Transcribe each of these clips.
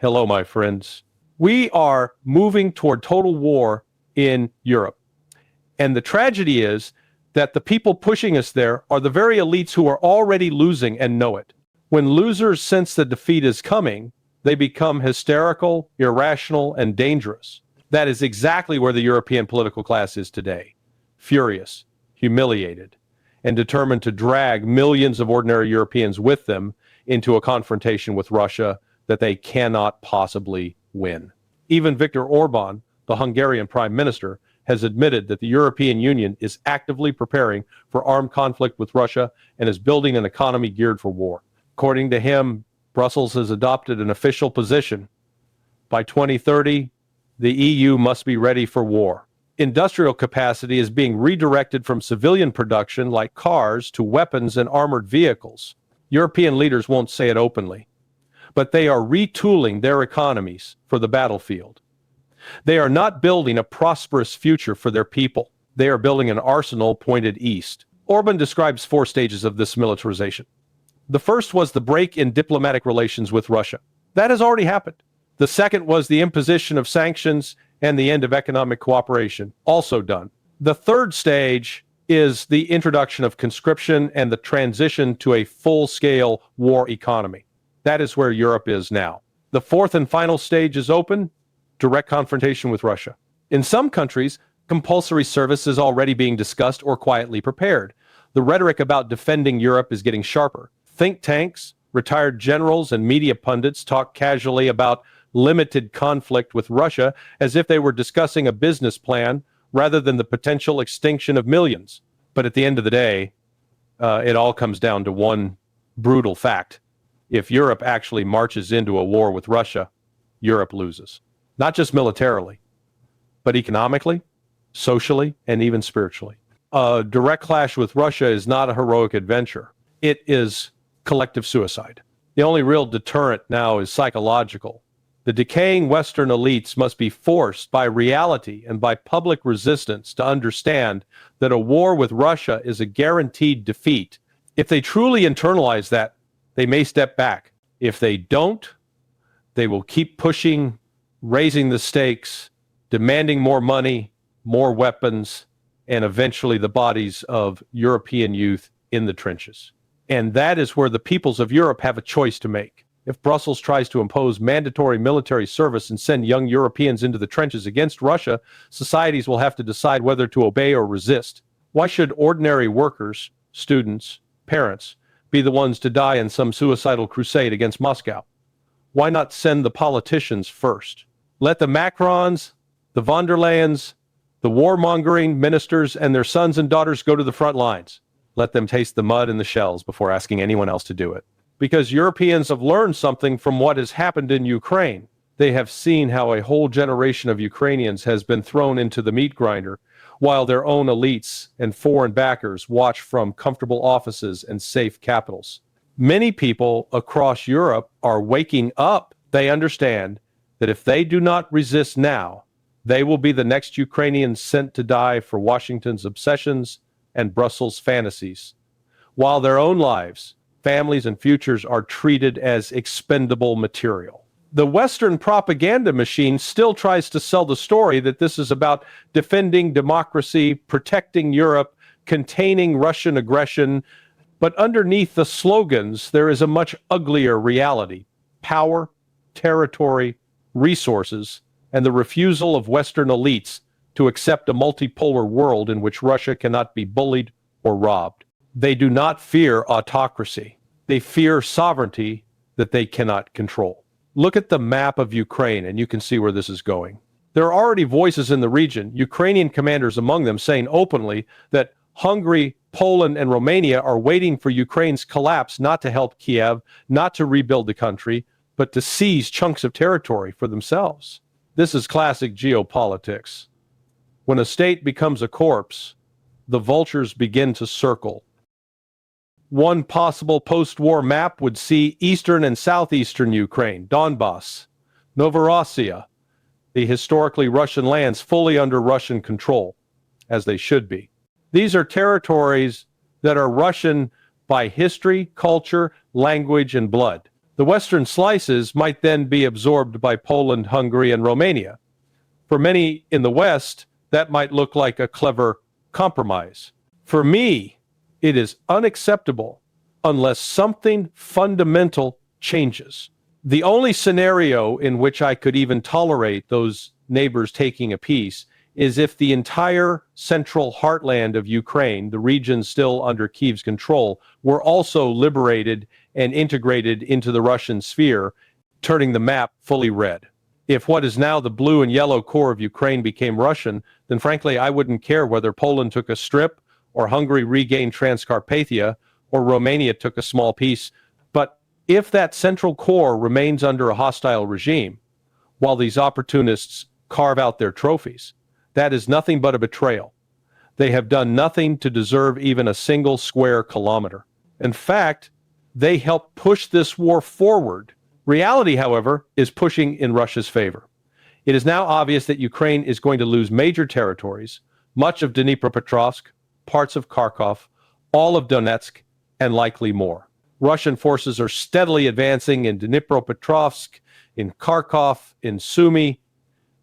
Hello, my friends. We are moving toward total war in Europe. And the tragedy is that the people pushing us there are the very elites who are already losing and know it. When losers sense the defeat is coming, they become hysterical, irrational, and dangerous. That is exactly where the European political class is today. Furious, humiliated, and determined to drag millions of ordinary Europeans with them into a confrontation with Russia that they cannot possibly win. Even Viktor Orban, the Hungarian prime minister, has admitted that the European Union is actively preparing for armed conflict with Russia and is building an economy geared for war. According to him, Brussels has adopted an official position. By 2030, the EU must be ready for war. Industrial capacity is being redirected from civilian production like cars to weapons and armored vehicles. European leaders won't say it openly, but they are retooling their economies for the battlefield. They are not building a prosperous future for their people. They are building an arsenal pointed east. Orban describes 4 stages of this militarization. The first was the break in diplomatic relations with Russia. That has already happened. The second was the imposition of sanctions and the end of economic cooperation, also done. The third stage is the introduction of conscription and the transition to a full-scale war economy. That is where Europe is now. The fourth and final stage is open, direct confrontation with Russia. In some countries, compulsory service is already being discussed or quietly prepared. The rhetoric about defending Europe is getting sharper. Think tanks, retired generals, and media pundits talk casually about limited conflict with Russia as if they were discussing a business plan rather than the potential extinction of millions. But at the end of the day, it all comes down to one brutal fact. If Europe actually marches into a war with Russia, Europe loses. Not just militarily, but economically, socially, and even spiritually. A direct clash with Russia is not a heroic adventure. It is collective suicide. The only real deterrent now is psychological. The decaying Western elites must be forced by reality and by public resistance to understand that a war with Russia is a guaranteed defeat. If they truly internalize that, they may step back. If they don't, they will keep pushing, raising the stakes, demanding more money, more weapons, and eventually the bodies of European youth in the trenches. And that is where the peoples of Europe have a choice to make. If Brussels tries to impose mandatory military service and send young Europeans into the trenches against Russia, societies will have to decide whether to obey or resist. Why should ordinary workers, students, parents be the ones to die in some suicidal crusade against Moscow? Why not send the politicians first? Let the Macrons, the von der Leyens, the warmongering ministers and their sons and daughters go to the front lines. Let them taste the mud and the shells before asking anyone else to do it. Because Europeans have learned something from what has happened in Ukraine. They have seen how a whole generation of Ukrainians has been thrown into the meat grinder, while their own elites and foreign backers watch from comfortable offices and safe capitals. Many people across Europe are waking up. They understand that if they do not resist now, they will be the next Ukrainians sent to die for Washington's obsessions and Brussels' fantasies, while their own lives, families, and futures are treated as expendable material. The Western propaganda machine still tries to sell the story that this is about defending democracy, protecting Europe, containing Russian aggression, but underneath the slogans, there is a much uglier reality: power, territory, resources, and the refusal of Western elites to accept a multipolar world in which Russia cannot be bullied or robbed. They do not fear autocracy. They fear sovereignty that they cannot control. Look at the map of Ukraine and you can see where this is going. There are already voices in the region, Ukrainian commanders among them, saying openly that Hungary, Poland, and Romania are waiting for Ukraine's collapse not to help Kiev, not to rebuild the country, but to seize chunks of territory for themselves. This is classic geopolitics. When a state becomes a corpse, the vultures begin to circle. One possible post-war map would see eastern and southeastern Ukraine, Donbass, Novorossiya, the historically Russian lands fully under Russian control, as they should be. These are territories that are Russian by history, culture, language, and blood. The western slices might then be absorbed by Poland, Hungary, and Romania. For many in the West, that might look like a clever compromise. For me, it is unacceptable unless something fundamental changes. The only scenario in which I could even tolerate those neighbors taking a piece is if the entire central heartland of Ukraine, the region still under Kyiv's control, were also liberated and integrated into the Russian sphere, turning the map fully red. If what is now the blue and yellow core of Ukraine became Russian, then frankly, I wouldn't care whether Poland took a strip, or Hungary regained Transcarpathia, or Romania took a small piece. But if that central core remains under a hostile regime, while these opportunists carve out their trophies, that is nothing but a betrayal. They have done nothing to deserve even a single square kilometer. In fact, they help push this war forward. Reality, however, is pushing in Russia's favor. It is now obvious that Ukraine is going to lose major territories, much of Dnipropetrovsk, parts of Kharkov, all of Donetsk, and likely more. Russian forces are steadily advancing in Dnipropetrovsk, in Kharkov, in Sumy.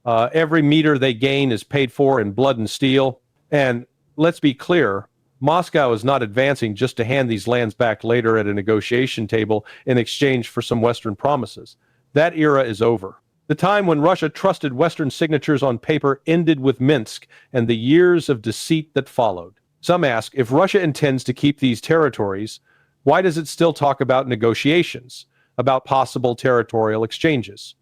Every meter they gain is paid for in blood and steel. And let's be clear, Moscow is not advancing just to hand these lands back later at a negotiation table in exchange for some Western promises. That era is over. The time when Russia trusted Western signatures on paper ended with Minsk and the years of deceit that followed. Some ask, if Russia intends to keep these territories, why does it still talk about negotiations, about possible territorial exchanges?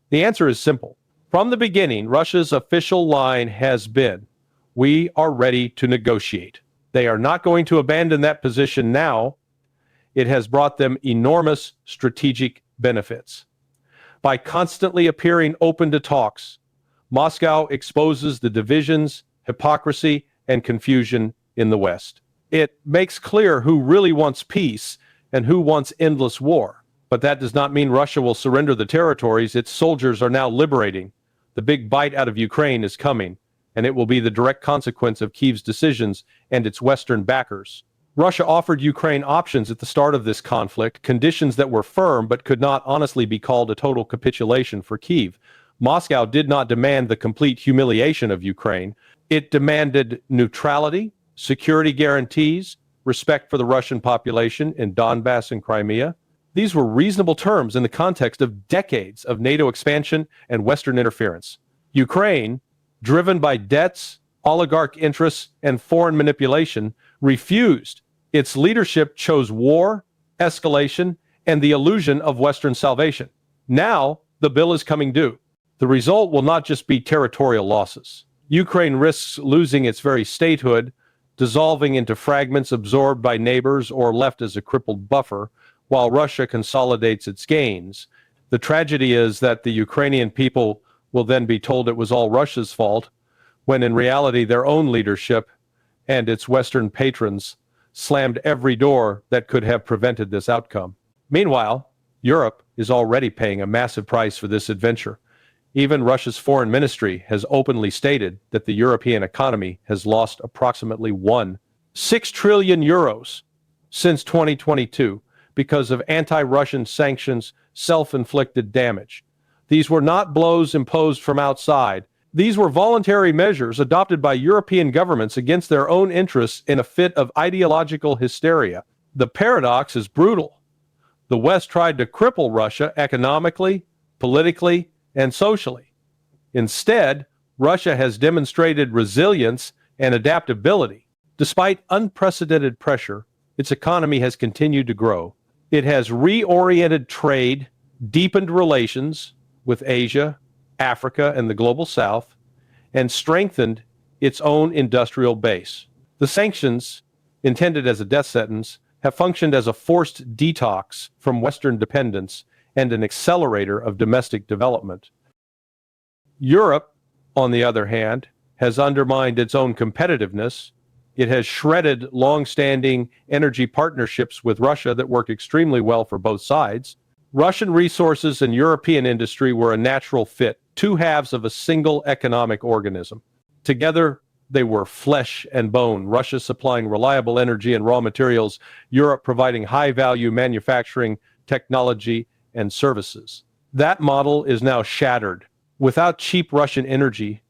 The answer is simple. From the beginning, Russia's official line has been, we are ready to negotiate. They are not going to abandon that position now. It has brought them enormous strategic benefits. By constantly appearing open to talks, Moscow exposes the divisions, hypocrisy, and confusion in the West. It makes clear who really wants peace and who wants endless war. But that does not mean Russia will surrender the territories its soldiers are now liberating. The big bite out of Ukraine is coming, and it will be the direct consequence of Kyiv's decisions and its Western backers. Russia offered Ukraine options at the start of this conflict, conditions that were firm but could not honestly be called a total capitulation for Kyiv. Moscow did not demand the complete humiliation of Ukraine. It demanded neutrality, security guarantees, respect for the Russian population in Donbass and Crimea. These were reasonable terms in the context of decades of NATO expansion and Western interference. Ukraine, driven by debts, oligarch interests, and foreign manipulation, refused. Its leadership chose war, escalation, and the illusion of Western salvation. Now, the bill is coming due. The result will not just be territorial losses. Ukraine risks losing its very statehood, dissolving into fragments absorbed by neighbors or left as a crippled buffer, while Russia consolidates its gains. The tragedy is that the Ukrainian people will then be told it was all Russia's fault, when in reality their own leadership and its Western patrons slammed every door that could have prevented this outcome. Meanwhile, Europe is already paying a massive price for this adventure. Even Russia's foreign ministry has openly stated that the European economy has lost approximately 6 trillion euros since 2022 because of anti-Russian sanctions, self-inflicted damage. These were not blows imposed from outside. These were voluntary measures adopted by European governments against their own interests in a fit of ideological hysteria. The paradox is brutal. The West tried to cripple Russia economically, politically, and socially. Instead, Russia has demonstrated resilience and adaptability. Despite unprecedented pressure, its economy has continued to grow. It has reoriented trade, deepened relations with Asia, Africa, and the global South, and strengthened its own industrial base. The sanctions, intended as a death sentence, have functioned as a forced detox from Western dependence and an accelerator of domestic development. Europe, on the other hand, has undermined its own competitiveness. It has shredded long-standing energy partnerships with Russia that worked extremely well for both sides. Russian resources and European industry were a natural fit, two halves of a single economic organism. Together, they were flesh and bone, Russia supplying reliable energy and raw materials, Europe providing high-value manufacturing, technology, and services. That model is now shattered. Without cheap Russian energy,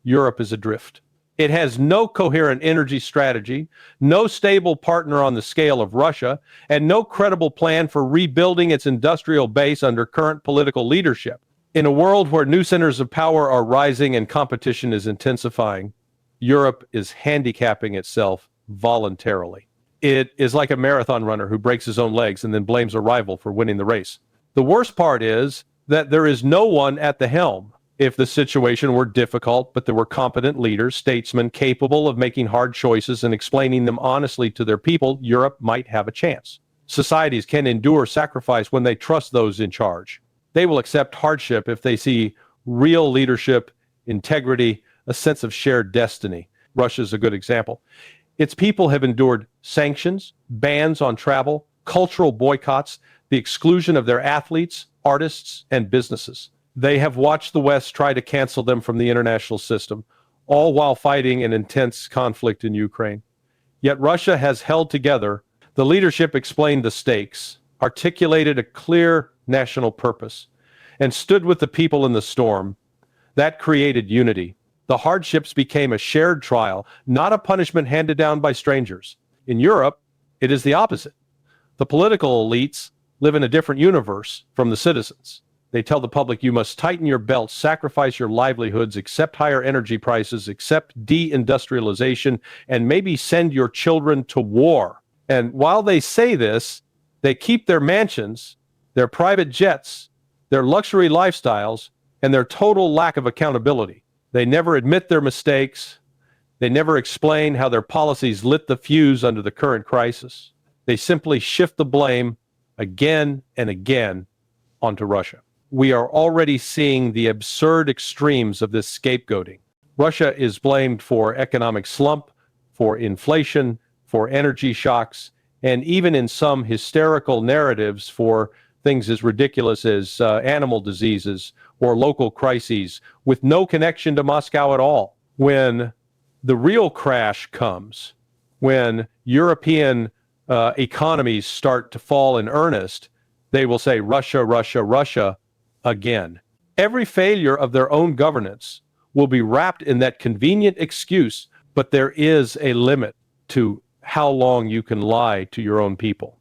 Europe is adrift. It has no coherent energy strategy, no stable partner on the scale of Russia, and no credible plan for rebuilding its industrial base under current political leadership. In a world where new centers of power are rising and competition is intensifying, Europe is handicapping itself voluntarily. It is like a marathon runner who breaks his own legs and then blames a rival for winning the race. The worst part is that there is no one at the helm. If the situation were difficult, but there were competent leaders, statesmen capable of making hard choices and explaining them honestly to their people, Europe might have a chance. Societies can endure sacrifice when they trust those in charge. They will accept hardship if they see real leadership, integrity, a sense of shared destiny. Russia is a good example. Its people have endured sanctions, bans on travel, cultural boycotts, the exclusion of their athletes, artists, and businesses. They have watched the West try to cancel them from the international system, all while fighting an intense conflict in Ukraine. Yet Russia has held together. The leadership explained the stakes, articulated a clear national purpose, and stood with the people in the storm. That created unity. The hardships became a shared trial, not a punishment handed down by strangers. In Europe, it is the opposite. The political elites live in a different universe from the citizens. They tell the public, you must tighten your belts, sacrifice your livelihoods, accept higher energy prices, accept deindustrialization, and maybe send your children to war. And while they say this, they keep their mansions, their private jets, their luxury lifestyles, and their total lack of accountability. They never admit their mistakes. They never explain how their policies lit the fuse under the current crisis. They simply shift the blame again and again onto Russia. We are already seeing the absurd extremes of this scapegoating. Russia is blamed for economic slump, for inflation, for energy shocks, and even in some hysterical narratives for things as ridiculous as animal diseases or local crises with no connection to Moscow at all. When the real crash comes, when European economies start to fall in earnest, they will say, Russia, Russia, Russia, again. Every failure of their own governance will be wrapped in that convenient excuse, but there is a limit to how long you can lie to your own people.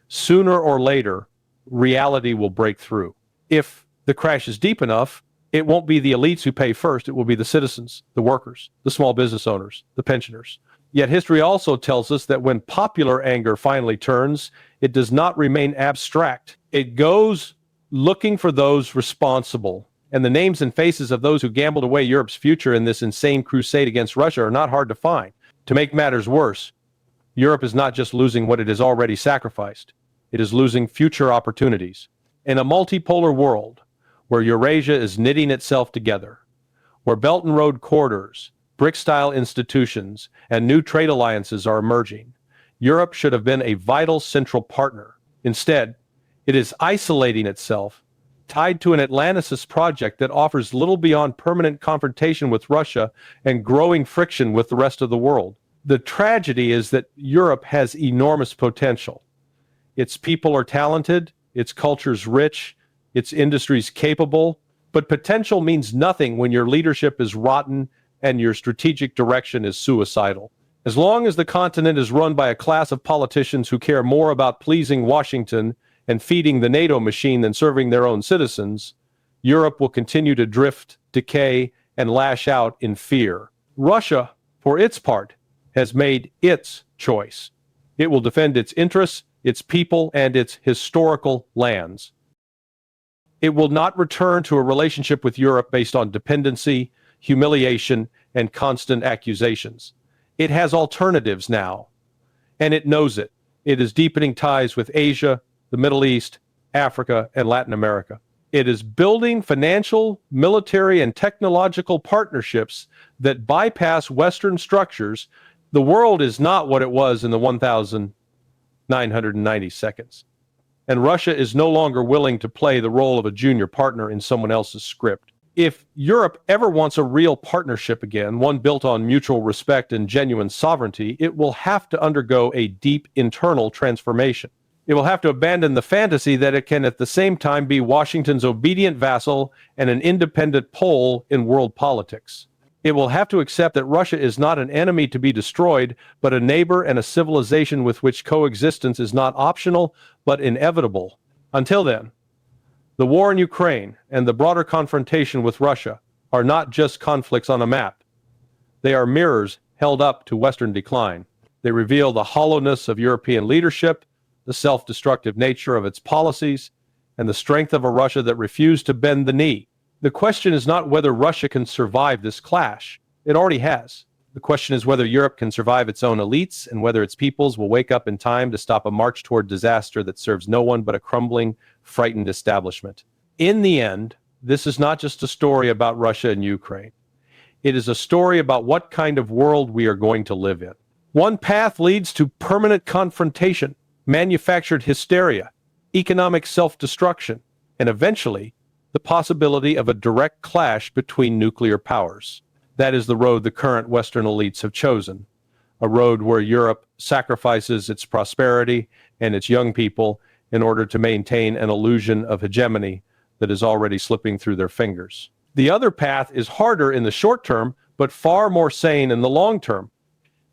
Sooner or later, reality will break through. If the crash is deep enough, it won't be the elites who pay first, it will be the citizens, the workers, the small business owners, the pensioners. Yet history also tells us that when popular anger finally turns, it does not remain abstract. It goes looking for those responsible. And the names and faces of those who gambled away Europe's future in this insane crusade against Russia are not hard to find. To make matters worse, Europe is not just losing what it has already sacrificed. It is losing future opportunities. In a multipolar world where Eurasia is knitting itself together, where Belt and Road corridors, BRIC-style institutions, and new trade alliances are emerging, Europe should have been a vital central partner. Instead, it is isolating itself, tied to an Atlanticist project that offers little beyond permanent confrontation with Russia and growing friction with the rest of the world. The tragedy is that Europe has enormous potential. Its people are talented, its culture's rich, its industries capable, but potential means nothing when your leadership is rotten and your strategic direction is suicidal. As long as the continent is run by a class of politicians who care more about pleasing Washington and feeding the NATO machine than serving their own citizens, Europe will continue to drift, decay, and lash out in fear. Russia, for its part, has made its choice. It will defend its interests, its people, and its historical lands. It will not return to a relationship with Europe based on dependency, humiliation, and constant accusations. It has alternatives now, and it knows it. It is deepening ties with Asia, the Middle East, Africa, and Latin America. It is building financial, military, and technological partnerships that bypass Western structures. The world is not what it was in the 1,990 seconds. And Russia is no longer willing to play the role of a junior partner in someone else's script. If Europe ever wants a real partnership again, one built on mutual respect and genuine sovereignty, it will have to undergo a deep internal transformation. It will have to abandon the fantasy that it can at the same time be Washington's obedient vassal and an independent pole in world politics. It will have to accept that Russia is not an enemy to be destroyed, but a neighbor and a civilization with which coexistence is not optional, but inevitable. Until then, the war in Ukraine and the broader confrontation with Russia are not just conflicts on a map. They are mirrors held up to Western decline. They reveal the hollowness of European leadership, the self-destructive nature of its policies, and the strength of a Russia that refused to bend the knee. The question is not whether Russia can survive this clash. It already has. The question is whether Europe can survive its own elites and whether its peoples will wake up in time to stop a march toward disaster that serves no one but a crumbling, frightened establishment. In the end, this is not just a story about Russia and Ukraine. It is a story about what kind of world we are going to live in. One path leads to permanent confrontation, manufactured hysteria, economic self-destruction, and eventually, the possibility of a direct clash between nuclear powers. That is the road the current Western elites have chosen, a road where Europe sacrifices its prosperity and its young people in order to maintain an illusion of hegemony that is already slipping through their fingers. The other path is harder in the short term, but far more sane in the long term.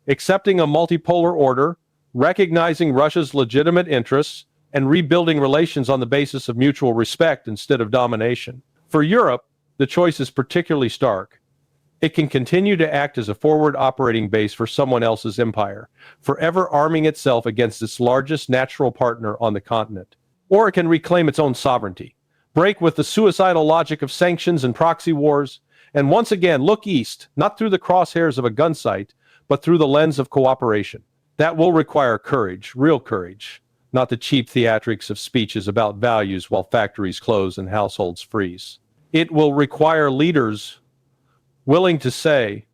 Accepting a multipolar order, recognizing Russia's legitimate interests, and rebuilding relations on the basis of mutual respect instead of domination. For Europe, the choice is particularly stark. It can continue to act as a forward operating base for someone else's empire, forever arming itself against its largest natural partner on the continent. Or it can reclaim its own sovereignty, break with the suicidal logic of sanctions and proxy wars, and once again look east, not through the crosshairs of a gun sight, but through the lens of cooperation. That will require courage, real courage, not the cheap theatrics of speeches about values while factories close and households freeze. It will require leaders willing to say,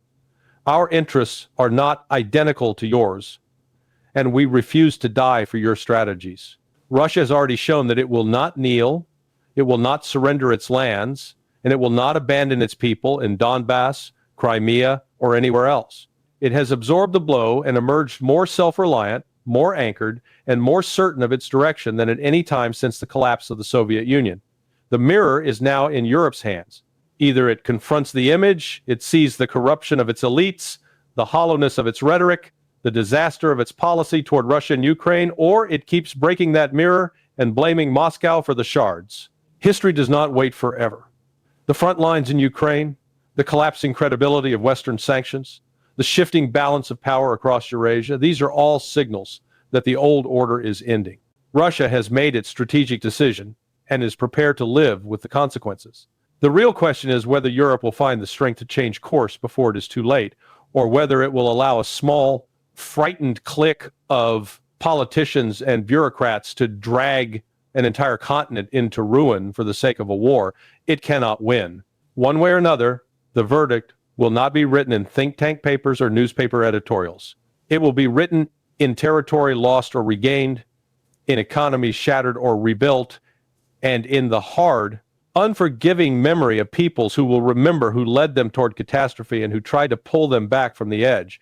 our interests are not identical to yours, and we refuse to die for your strategies. Russia has already shown that it will not kneel, it will not surrender its lands, and it will not abandon its people in Donbass, Crimea, or anywhere else. It has absorbed the blow and emerged more self-reliant, more anchored, and more certain of its direction than at any time since the collapse of the Soviet Union. The mirror is now in Europe's hands. Either it confronts the image, it sees the corruption of its elites, the hollowness of its rhetoric, the disaster of its policy toward Russia and Ukraine, or it keeps breaking that mirror and blaming Moscow for the shards. History does not wait forever. The front lines in Ukraine, the collapsing credibility of Western sanctions, the shifting balance of power across Eurasia, these are all signals that the old order is ending. Russia has made its strategic decision and is prepared to live with the consequences. The real question is whether Europe will find the strength to change course before it is too late, or whether it will allow a small, frightened clique of politicians and bureaucrats to drag an entire continent into ruin for the sake of a war. It cannot win. One way or another, the verdict will not be written in think tank papers or newspaper editorials. It will be written in territory lost or regained, in economies shattered or rebuilt, and in the hard, unforgiving memory of peoples who will remember who led them toward catastrophe and who tried to pull them back from the edge.